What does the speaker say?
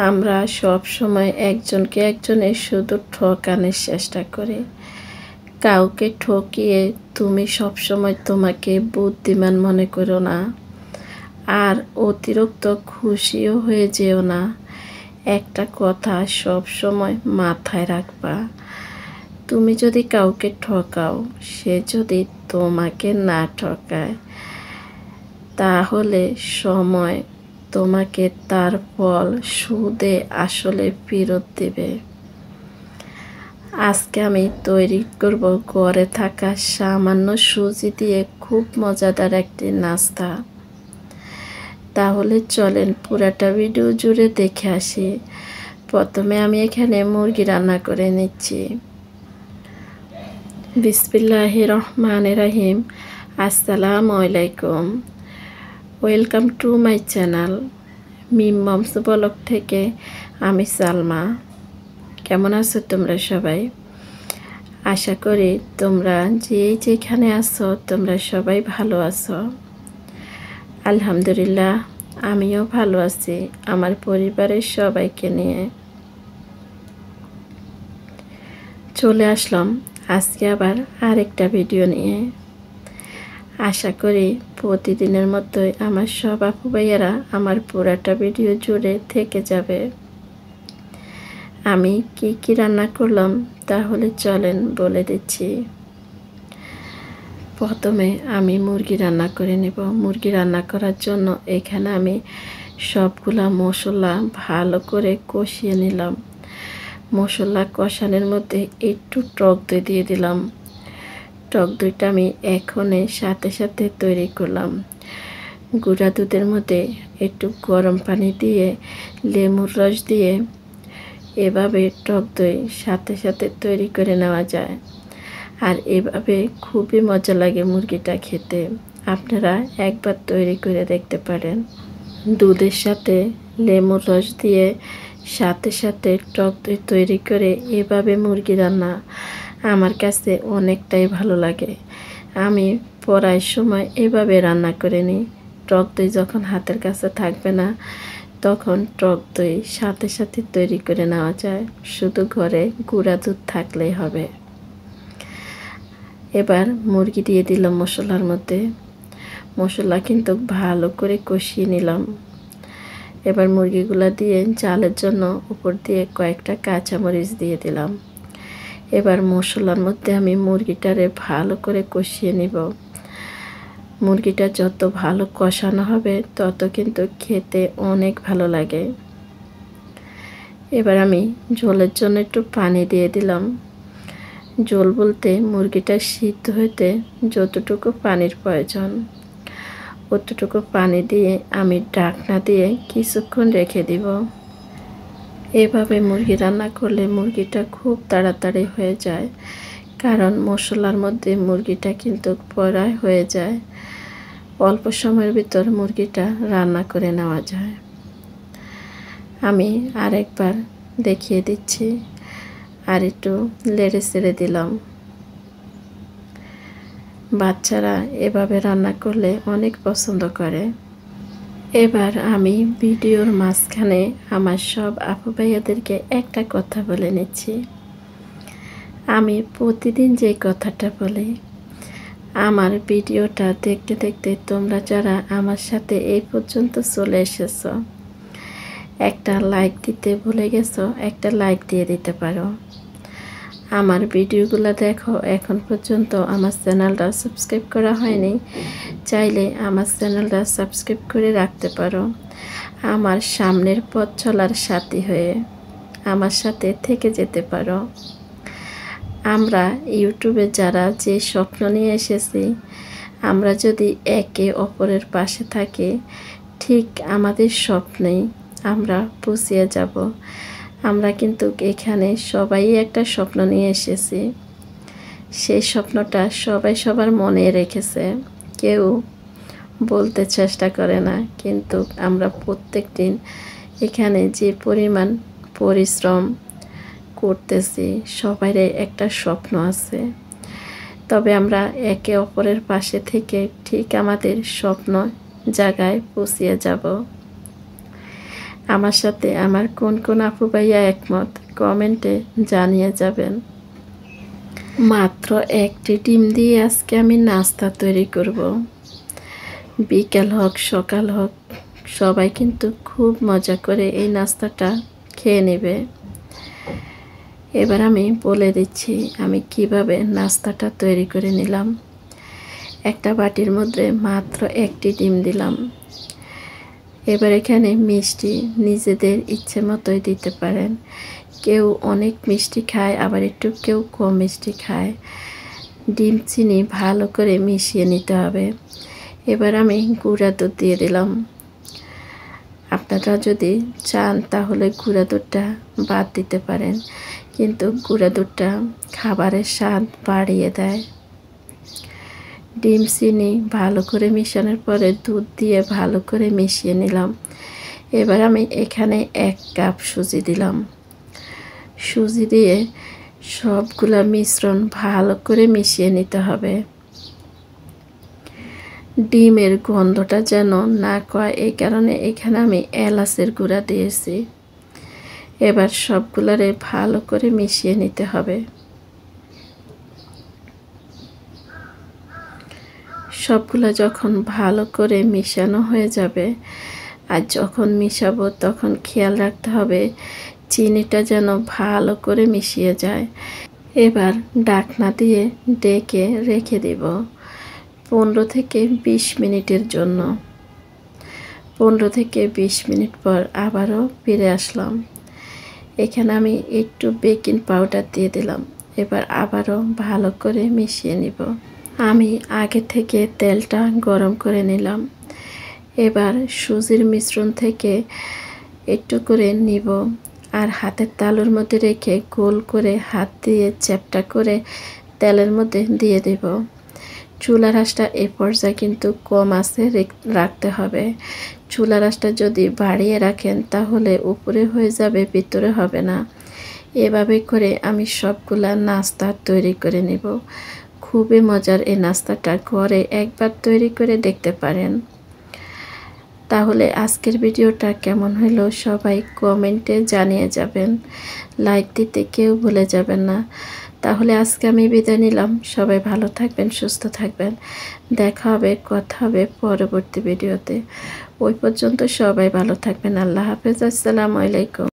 আমরা সব সময় একজনকে একজনের শুধু ঠকানোর চেষ্টা করি। কাউকে ঠকিয়ে তুমি সব সময় তোমাকে বুদ্ধিমান মনে করো না, আর অতিরিক্ত খুশিও হয়ে যেও না। একটা কথা সব সময় মাথায় রাখবা, তুমি যদি কাউকে ঠকাও, সে যদি তোমাকে না ঠকায়, তাহলে সময় তোমাকে তার ফল সুদে আসলে ফেরত দেবে। আজকে আমি তৈরি করব ঘরে থাকা সামান্য সুজি দিয়ে খুব মজাদার একটি নাস্তা। তাহলে চলেন পুরাটা ভিডিও জুড়ে দেখে আসি। প্রথমে আমি এখানে মুরগি রান্না করে নিচ্ছি। বিসমিল্লাহির রহমানির রহিম। আসসালামু আলাইকুম, welcome to my channel Mim moms blog থেকে আমি সালমা। কেমন আছো তোমরা সবাই? আশা করি তোমরা যেখানে আছো তোমরা সবাই ভালো আছো। আলহামদুলিল্লাহ, আমিও ভালো আছি আমার পরিবারের সবাইকে নিয়ে। চলে আসলাম আজকে আবার আরেকটা ভিডিও নিয়ে। আশা করি প্রতিদিনের মতোই আমার সব আপু ভাইয়ারা আমার পুরাটা ভিডিও জুড়ে থেকে যাবে। আমি কি রান্না করলাম তাহলে চলেন বলে দিচ্ছি। প্রথমে আমি মুরগি রান্না করে নেব। মুরগি রান্না করার জন্য এখানে আমি সবগুলা মশলা ভালো করে কষিয়ে নিলাম। মশলা কষানোর মধ্যে একটু টক দই দিয়ে দিলাম। টক দইটা আমি এখনই সাথে সাথে তৈরি করলাম। গুঁড়া দুধের মধ্যে একটু গরম পানি দিয়ে লেবুর রস দিয়ে এভাবে টক দই সাথে সাথে তৈরি করে নেওয়া যায়, আর এভাবে খুবই মজা লাগে মুরগিটা খেতে। আপনারা একবার তৈরি করে দেখতে পারেন। দুধের সাথে লেবুর রস দিয়ে সাথে সাথে টক দই তৈরি করে এভাবে মুরগি রান্না আমার কাছে অনেকটাই ভালো লাগে। আমি প্রায় সময় এভাবে রান্না করে নিই। টক দই যখন হাতের কাছে থাকবে না, তখন টক দই সাথে সাথে তৈরি করে নেওয়া যায়, শুধু ঘরে গুঁড়া দুধ থাকলেই হবে। এবার মুরগি দিয়ে দিলাম মশলার মধ্যে। মশলা কিন্তু ভালো করে কষিয়ে নিলাম। এবার মুরগিগুলা দিয়ে ঝালের জন্য উপর দিয়ে কয়েকটা কাঁচামরিচ দিয়ে দিলাম। এবার মশলার মধ্যে আমি মুরগিটারে ভালো করে কষিয়ে নিব। মুরগিটা যত ভালো কষানো হবে তত কিন্তু খেতে অনেক ভালো লাগে। এবার আমি ঝোলের জন্য একটু পানি দিয়ে দিলাম। ঝোল বলতে মুরগিটা সিদ্ধ হইতে যতটুকু পানির প্রয়োজন অতটুকু পানি দিয়ে আমি ঢাকনা দিয়ে কিছুক্ষণ রেখে দিব। এভাবে মুরগি রান্না করলে মুরগিটা খুব তাড়াতাড়ি হয়ে যায়, কারণ মশলার মধ্যে মুরগিটা কিন্তু পড়া হয়ে যায়। অল্প সময়ের ভিতর মুরগিটা রান্না করে নেওয়া যায়। আমি আরেকবার দেখিয়ে দিচ্ছি, আর একটু নেড়ে চেড়ে দিলাম। বাচ্চারা এভাবে রান্না করলে অনেক পছন্দ করে। এবার আমি ভিডিওর মাঝখানে আমার সব আপু ভাইয়াদেরকে একটা কথা বলে নিচ্ছি। আমি প্রতিদিন যে কথাটা বলি, আমার ভিডিওটা দেখতে দেখতে তোমরা যারা আমার সাথে এই পর্যন্ত চলে এসেছো, একটা লাইক দিতে ভুলে গেছো, একটা লাইক দিয়ে দিতে পারো। আমার ভিডিওগুলো দেখো, এখন পর্যন্ত আমার চ্যানেলটা সাবস্ক্রাইব করা হয়নি, চাইলে আমার চ্যানেলটা সাবস্ক্রাইব করে রাখতে পারো। আমার সামনের পথ চলার সাথী হয়ে আমার সাথে থেকে যেতে পারো। আমরা ইউটিউবে যারা যে স্বপ্ন নিয়ে এসেছি, আমরা যদি একে অপরের পাশে থাকি, ঠিক আমাদের স্বপ্নেই আমরা পৌঁছে যাব। আমরা কিন্তু এখানে সবাই একটা স্বপ্ন নিয়ে এসেছি। সেই স্বপ্নটা সবাই সবার মনে রেখেছে, কেউ বলতে চেষ্টা করে না, কিন্তু আমরা প্রত্যেক দিন এখানে যে পরিমাণ পরিশ্রম করতেছি, সবারই একটা স্বপ্ন আছে। তবে আমরা একে অপরের পাশে থেকে ঠিক আমাদের স্বপ্ন জায়গায় পৌঁছে যাব। আমার সাথে আমার কোন কোন আপু ভাইয়া একমত কমেন্টে জানিয়ে যাবেন। মাত্র একটি ডিম দিয়ে আজকে আমি নাস্তা তৈরি করব। বিকেল হোক সকাল হোক সবাই কিন্তু খুব মজা করে এই নাস্তাটা খেয়ে নেবে। এবার আমি বলে দিচ্ছি আমি কিভাবে নাস্তাটা তৈরি করে নিলাম। একটা বাটির মধ্যে মাত্র একটি ডিম দিলাম। এবার এখানে মিষ্টি নিজেদের ইচ্ছে মতোই দিতে পারেন। কেউ অনেক মিষ্টি খায়, আবার একটু কেউ কম মিষ্টি খায়। ডিম চিনি ভালো করে মিশিয়ে নিতে হবে। এবার আমি গুঁড়া দুধ দিয়ে দিলাম। আপনারা যদি চান তাহলে গুঁড়া দুধটা বাদ দিতে পারেন, কিন্তু গুঁড়া দুধটা খাবারের স্বাদ বাড়িয়ে দেয়। ডিম চিনি ভালো করে মিশানোর পরে দুধ দিয়ে ভালো করে মিশিয়ে নিলাম। এবার আমি এখানে 1 কাপ সুজি দিলাম। সুজি দিয়ে সবগুলা মিশ্রণ ভালো করে মিশিয়ে নিতে হবে। ডিমের গন্ধটা যেন না কয় এই কারণে এখানে আমি এলাচের গুঁড়া দিয়েছি। এবার সবগুলারে ভালো করে মিশিয়ে নিতে হবে। সবগুলো যখন ভালো করে মিশানো হয়ে যাবে, আর যখন মিশাবো তখন খেয়াল রাখতে হবে চিনিটা যেন ভালো করে মিশিয়ে যায়। এবার ঢাকনা দিয়ে ঢেকে রেখে দেব 15 থেকে 20 মিনিটের জন্য। 15 থেকে 20 মিনিট পর আবারও ফিরে আসলাম। এখানে আমি একটু বেকিং পাউডার দিয়ে দিলাম। এবার আবারও ভালো করে মিশিয়ে নিব। আমি আগে থেকে তেলটা গরম করে নিলাম। এবার সুজির মিশ্রণ থেকে একটু করে নিব আর হাতের তালুর মধ্যে রেখে গোল করে হাত দিয়ে চ্যাপটা করে তেলের মধ্যে দিয়ে দেব। চুলার আঁচটা এই পর্যায়ে কিন্তু কম আঁচে রাখতে হবে। চুলার আঁচটা যদি বাড়িয়ে রাখেন তাহলে উপরে হয়ে যাবে, ভিতরে হবে না। এভাবে করে আমি সবগুলা নাস্তা তৈরি করে নেব। খুবই মজার এই নাস্তাটা, ঘরে একবার তৈরি করে দেখতে পারেন। তাহলে আজকের ভিডিওটা কেমন হলো সবাই কমেন্টে জানিয়ে যাবেন। লাইক দিতে কেউ ভুলে যাবেন না। তাহলে আজকে আমি বিদায় নিলাম। সবাই ভালো থাকবেন, সুস্থ থাকবেন। দেখা হবে, কথা হবে পরবর্তী ভিডিওতে। ওই পর্যন্ত সবাই ভালো থাকবেন। আল্লাহ হাফেজ। আসসালামু আলাইকুম।